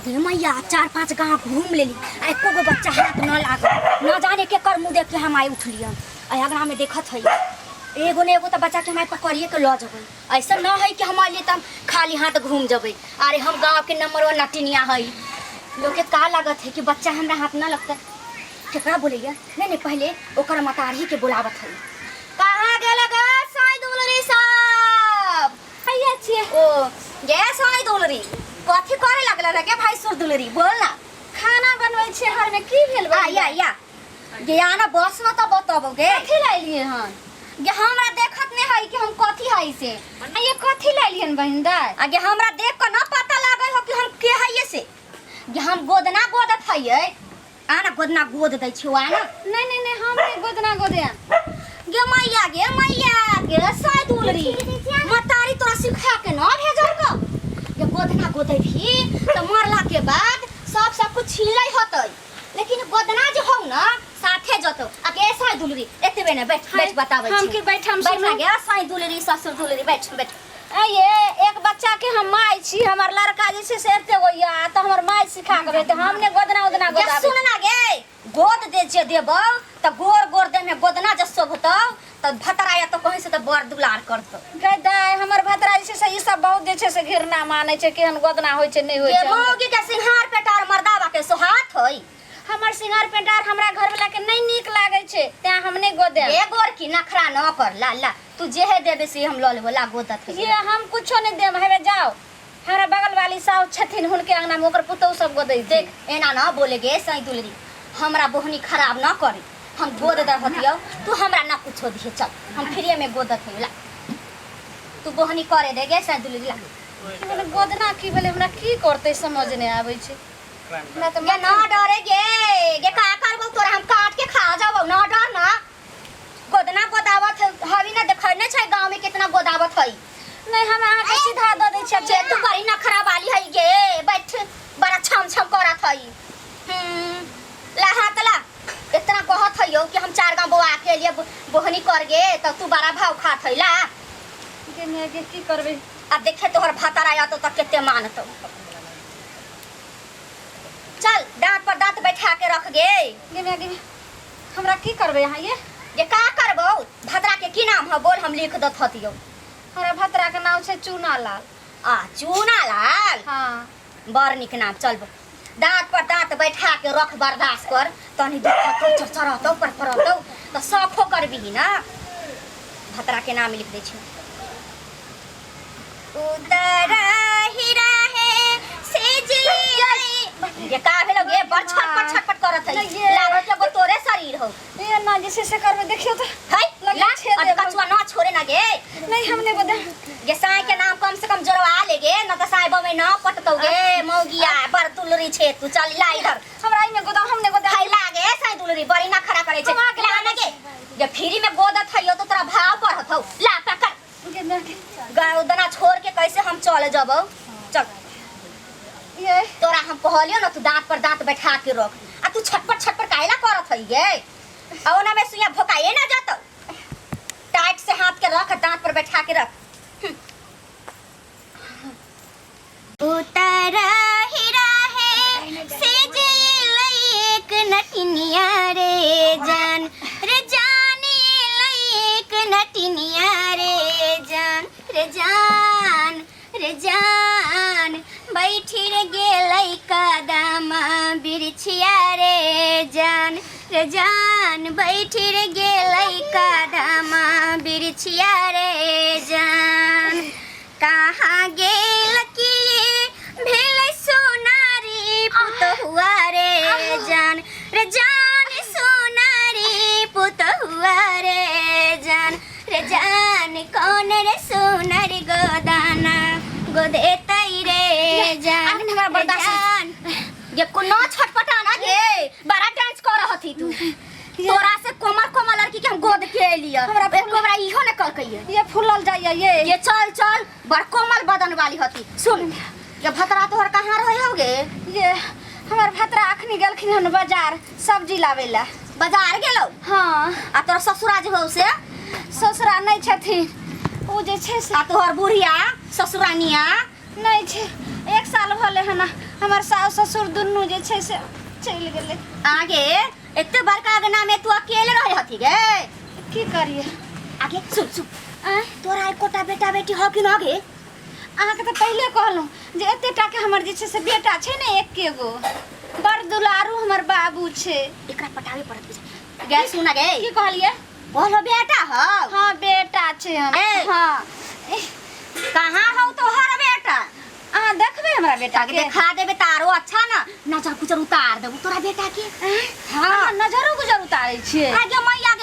गे मैया 4-5 गाँव घूम लेली एको गो बच्चा हाथ न लागल न जाने के कर मुँह देख के हम आई उठलियन अगना में देखत है एगो ने एगो तो बच्चा के हमारे पकड़िए के ल जब ऐसा न है कि हमारे लिए तम खाली हाथ घूम जब अरे हम गाँव के नंबर 1 नटिनिया है लोग के का लागत है कि बच्चा हमारा हाथ न लगता केकरा बोलिए नहीं पहले ओकर मतारी के बुलावत है कहाँ गेल गे साईं दुलरी साहब हैया छिए ओ गे साईं दुलरी कथी करे लागल रे के भाई सुर दुलरी बोल ना खाना बनबै छे घर में की भेल बा या गे आना बस न त बताबो गे कथी लाइलिए हन गे हमरा देखत ने है कि हम कथी है से ये कथी लाइलियन बहिन दाई आगे हमरा देख के न पता लागै हो कि हम के है से गे हम गोदना गोदत है आना गोदना गोद दै छियो आना नहीं हम नहीं गोदना गोदे गे मैया गे साईं दुलरी मतारी तोरा सिखा के न भेजल को गे गोदना गोदै भी त मरला के बाद सब कुछ छिलै होतै लेकिन गोदना जे हो न साथे जतो आ के साईं दुलरी एतबे ने बैठ बताबै छी हम के बैठम बैठ गे साईं दुलरी ससुर दुलरी बैठ ये एक बच्चा के हम माई छी हमर लड़का जे से सेरते होइया त हमर माई सिखा के भेते हमने गोदना गोदाबे सुन ना गे गोद दे जे देबो त गोर दे में गोदना जसो भतो त भतराया तो कहीं से त बर दुलार करतो गे दाई हमर भतरा जे से ई सब बहुत जे छे से घिरना माने छे केहन गोदना होय छे नहीं होय छे मौगी के सिंहार पेटार मर्दावा के सोहात होई हमर सिंगार पेटार हमरा घर वाला के नहीं नीक लागे छे ते हमने गोदे ए गोर की नखरा न कर ला तू जे है देबे से हम ल लेबो ला गोदत है ये हम कुछो नहीं देम हेबे जाओ हमरा बगल वाली साउ छथिन हुनके अंगना में ओकर पुतौ सब गोदै देख एना न बोले गे साईं दुलरी हमरा बहनी खराब न करे हम गोद दर हतियो तू हमरा ना कुछो दिए चल हम फ्री में गोदत है ला तू बहनी करे दे गे साईं दुलरी ला गोदना की भेले हमरा की करते समझ नहीं आबै छे ना तो ना डरे गे का करबो तोरा हम काट के खा जाबो ना डर ना गोदना गोदावत हवी ना देखै नै छै गांव में कितना गोदावत है नहीं हम आहा के सीधा द दै छियै जे तू बड़ी नखरा वाली है गे बैठ बड़ा छम करत है ला हाथ ला इतना कहत है कि हम 4 गांव बोआ के लिए बोहनी कर गे त तू बड़ा भाव खात है ला के मैं के की करबे अब देखे तोहर भातर आया तो केते मानतो चल दांत पर दांत बैठा के रख गे हमरा की करबे यहाँ ये का करबो भतरा के की नाम है बोल हम लिख दत हतियो हमरा भतरा के नाम छे चूना लाल चूना लाल हाँ बड़ निक नाम चल दांत पर दांत बैठा के रख बर्दाश्त कर तनी दुखतो चरचरतो पर परतो त सखो करबी ना भतरा के नाम लिख दे छी उदर हीरा है से जी ये का भेलो गे बड़ छटपट करत है लागत है तोरे शरीर हो ये ना जैसे से करबे देखियो तो है ला कछुआ ना छोड़े ना गे नहीं हमने बता ये साईं के नाम कम से कम जोड़वा ले गे न त साईं बमे ना पटतो गे मौगिया बड़ तुलरी छे तू चल ला इधर हमरा ई में गोदा हमने गोदा खाई लागे साईं तुलरी बड़ी ना खरा करे छे ला ना गे ये फ्री में गोदत है तो तोरा भाव पड़त हो ला पकड़ गौदना छोड़ के कैसे हम चल जबो चल ये तोरा हम कहलियो ना तू दांत पर दांत बैठा के रख आ तू छटपट काहेला करत है गे औना में सुइया भोकाए ना जातो टाइट से हाथ के रख दांत पर बैठा के रख उतर हीरा है से जे लइक नटिनिया रे जान लइक नटिनिया रे जान बैठी रे गेलै कदमा बिरछिया रे जान बैठी रे गेलै कदमा बिरछिया रे जान कहाँ गेल की भेल सोनारी पुतहुआ रे जान सोनारी पुतहुआ रे जान कौन रे सोनर गोदाना गोदे तई रे जान हमरा बर्दाश्त ये कोनो छटपटाना गे बड़ा डांस कर रहथी तू तोरा से कोमल लड़की के हम गोद के लिया हमरा इहो न कर कहिए ये फूलल जाइए ये चल बड़ कोमल बदन वाली हती सुन ये भतरा तोहर कहां रहे होगे ये हमर भतरा अखनी गेलखिन हन बाजार सब्जी लावेला बाजार गेलो हां आ तोर ससुरा जे हो से ससुरा नहीं छथिन ओ जे छे से आ तोहर बुढ़िया ससुरानिया नहीं छे 1 साल भले हना हमर सास ससुर दुनू जे छै से चलि गेलै। आगे एते बड़का अंगना में तू अकेले रहे हथी गे? की करिए? आगे सुन तोरा एकोटा बेटा बेटी हो कि ना गे? अहाँके तऽ पहिले कहलहुँ जे एतेटा के हमर जे छै से बेटा छै ने एके गो, बड़ दुलारू हमर बाबू छै। एकरा पटावे पड़त गे। सुन गे की कहलिए? बोलो बेटा हो? हाँ बेटा छै हम। हाँ कहाँ हो तोहर बेटा? अहाँ देखबे हमरा बेटा के? देखा देबे तारो अच्छा ना नजर गुजर उतार देबू तोरा बेटा के। हाँ नजरो गुजर उतारे छियै। आगे मैया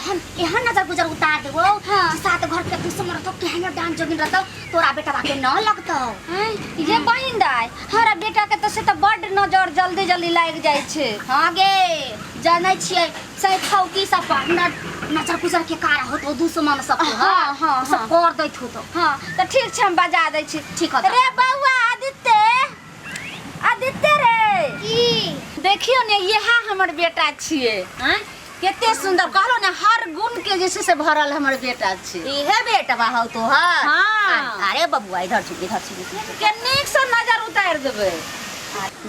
हम एहन नजर गुजर उतार देबो। हाँ सात घर के दुश्मन रहतो केहन डांस जोगिन रहतो तोरा बेटा के न लगतो। ये बहिन दाई हमरा बेटा के से त बड नजर जल्दी जल्दी लाग जाय छै। हां गे जानै छियै सही खौकी सब पर नजर गुजर के कार होतो दुश्मन सब के। हां हां सब कर दैत होतो। हां त ठीक छै हम बजा दै छी। ठीक है रे बउआ आदित्य रे की देखियो ने यहा हमर बेटा छियै। हैं केते सुंदर कहलो ने हर गुण के जैसे से भरल हमर बेटा छै। इहे बेटवा हो तो है। हां अरे बबुआ इधर छू के नीक से नजर उतार देबे।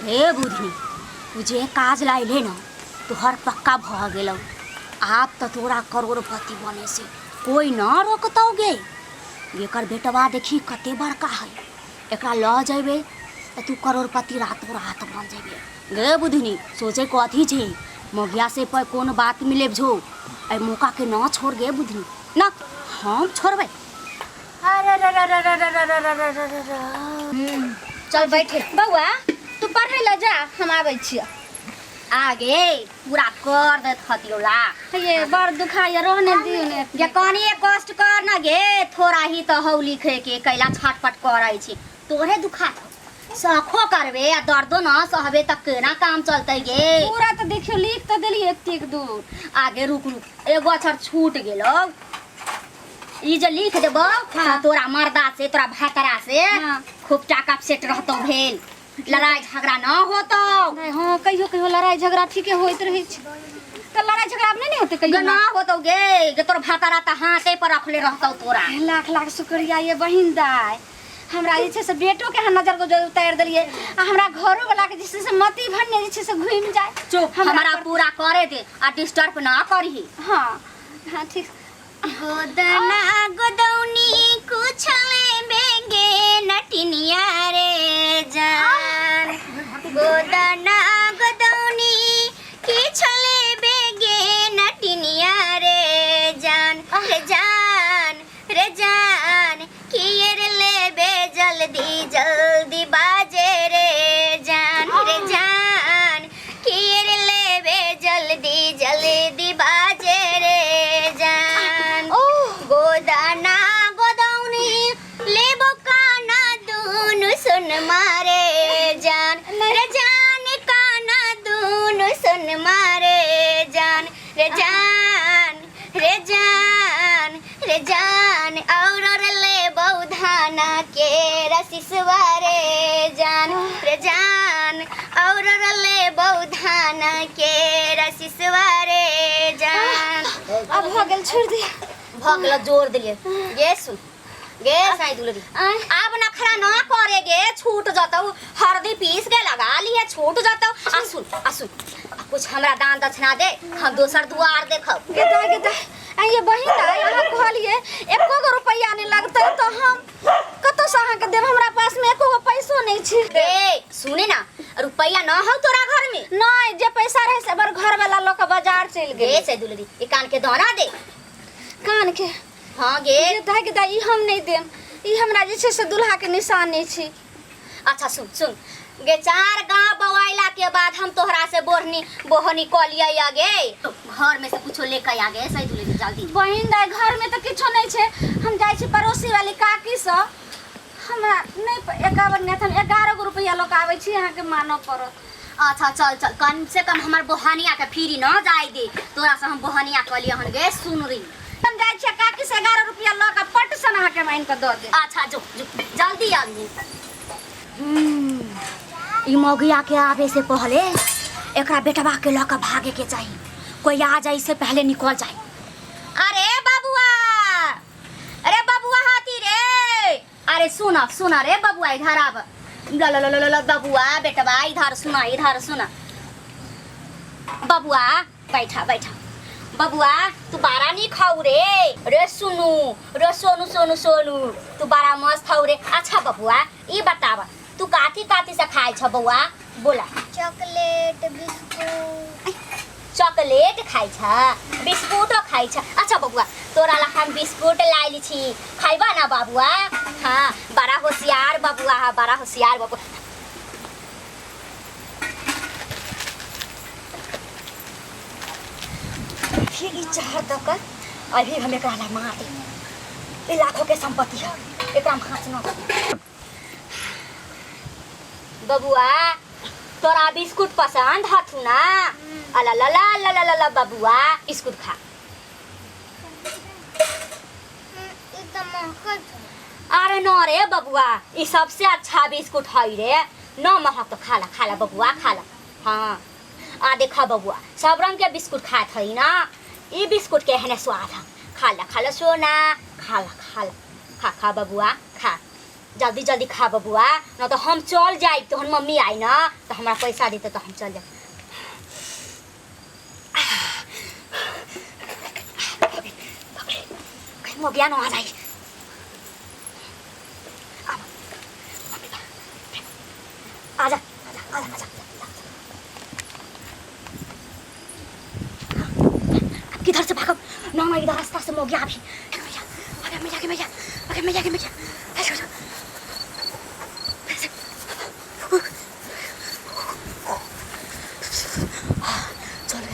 हे बुढ़ी तुझे काज लाइले न तो हर पक्का भ गेलो। आप तो तोरा करोड़पति बने से कोई ना रोकतौ गे। एकर बेटवा देखी कते बड़का है एकरा ल जेबे त तू करोड़पति रातों रात बन जेबे। गे बुधनी सोचे कथी छे मगिया से पर कौन बात मिले जो ए मौका के ना छोड़ गे बुधनी ना हम छोड़बे। चल बैठे बउआ तू पढ़े ला जा हम आबै छियै। आगे पूरा कर दे खतियोला। ये बड़ दुखाय रहने दियो ने ये कनिए कष्ट कर ना गे थोड़ा ही तो हौ लिखे के कैला छटपट करै छी तोरे दुखा सखो करबे आ दर्दो न सहबे त केना काम चलतै गे। पूरा तो देखियो लिख तो देली एतेक दूर। आगे रुक एगो अक्षर छूट गेलो ई जे लिख देबो। हाँ। तोरा मर्दा से तोरा भातरा से हाँ। खूब टाका सेट रहतो भेल लड़ाई झगड़ा न होतो। हां कहियो कहियो लड़ाई झगड़ा ठीके होइत रही छै त लड़ाई झगड़ा अब नहीं होते कहियो ना होतो गे तोर भातरा त हाथे पर रखले रहतो तोरा। लाख लाख शुक्रिया ये बहिन दाई हमरा जे छै से बेटो के नजर को जो उतार देलिए आ हमरा घरो वाला के जैसे से मती भन्ने जे छै से घुम जाए। चुप हमरा पूरा करे दे आ डिस्टर्ब ना करही। हां हां ठीक। गोदना गोदौनी कुछले बेगे नटिनिया रे जान। गोदना गोदौनी किछले बेगे नटिनिया रे जान। रे जान कियर लेबे जल्दी जल्दी बाजे रे जान। रे जान कियर लेबे जल्दी जल्दी बाजे रे जान। गोदाना गोदौनी लेबो काना दूनु सुन मारे जान। रे जान काना दूनु सुन मारे जान। रे जान रे जान रे जान और लेबो धाना के रसिसवा रे जान। रे जान और लेबो धाना के रसिसवा रे जान। अब हो गेल छोड़ दे भगला जोर दिए गे सुन गे साई दुलरी अब नखरा ना करे गे छूट जतौ हरदी पीस के लगा लिए छूट जतौ। आ सुन कुछ हमरा दान दक्षिणा दे हम दोसर दुआर देखब। गेदा ये बहिन दाई अहाँ कहलिए एको गो रुपया नहीं लगतै तो हम कतो से अहाँ के देब हमरा पास में एको गो पैसो नहीं छै। गे सुने ना रुपया ना हो तोरा घर में? नहीं जे पैसा रहे से बर घर वाला लोग के बाजार चल गेल। गे साई दुलरी ए कान के दाना दे कान के। हां गे गेदा ई हम नहीं देम ई हमरा जे छै से दुल्हा के निशान नहीं छै। अच्छा सुन गे 4 गांव बवाइला के बाद हम तोहरा से बोहनी कलिया गे घर में से कुछो लेके आ गे सही दुले जल्दी। बहिन दाई घर में तो किछो नहीं छै हम जाय छी पड़ोसी वाली काकी से हमरा नहीं 51 ने हम 11 गो रुपया लोग आवे छी अहाँ के मानो पड़त। अच्छा चल कम से कम हमार बोहनिया के फ्री न जाय दे तोरा से हम बोहनिया कलिया हन गे सुन री हम जाय छी काकी से 11 रुपया ल के पट सन अहाँ के माइन के द दे। अच्छा जो जल्दी आ जी। ई मौगिया के आवे से पहले एकरा बेटवा के लक भागे के चाहिए कोई आ जाए से पहले निकल जाए। अरे बबुआ हाथी रे अरे सुना रे बबुआ इधर आब ला ला ला ला ला बबुआ बेटवा इधर सुना बबुआ बैठा बबुआ तू बारा नहीं खाऊ रे सुनू रे सोनू तू बारा मस्त खाऊ रे। अच्छा बबुआ ये बतावा तू काती से खाए छ बबुआ बोला। चॉकलेट बिस्कुट चॉकलेट खाई छ बिस्कुटो खाई छ। अच्छा बबुआ तोरा ला हम बिस्कुट लाइली छी खाइबा ना बबुआ। हाँ बड़ा होशियार बबुआ है बड़ा होशियार बबुआ। फिर ई चाहर तक अभी हम एकरा ला मार दे। ये लाखों के संपत्ति है एकरा में हाथ न बबुआ तोरा बिस्कुट पसंद हथु ना। अला ला ला ला ला ला बबुआ बिस्कुट खा। अरे न रे बबुआ ये सबसे अच्छा बिस्कुट है रे न महक तो खाला बबुआ खाला। हाँ आ देखा बबुआ सब रंग के बिस्कुट खात है ना ये बिस्कुट के है स्वाद है। खाला सोना खाला खा बबुआ खा जल्दी खा बबुआ न तो हम चल जाए तो हम मम्मी आई ना तो हमारा पैसा देते तो हम चल जाए। कहीं बिया न आ जाए। आजा किधर से भागो ना मैं इधर रास्ता से मोगिया अभी मैया चल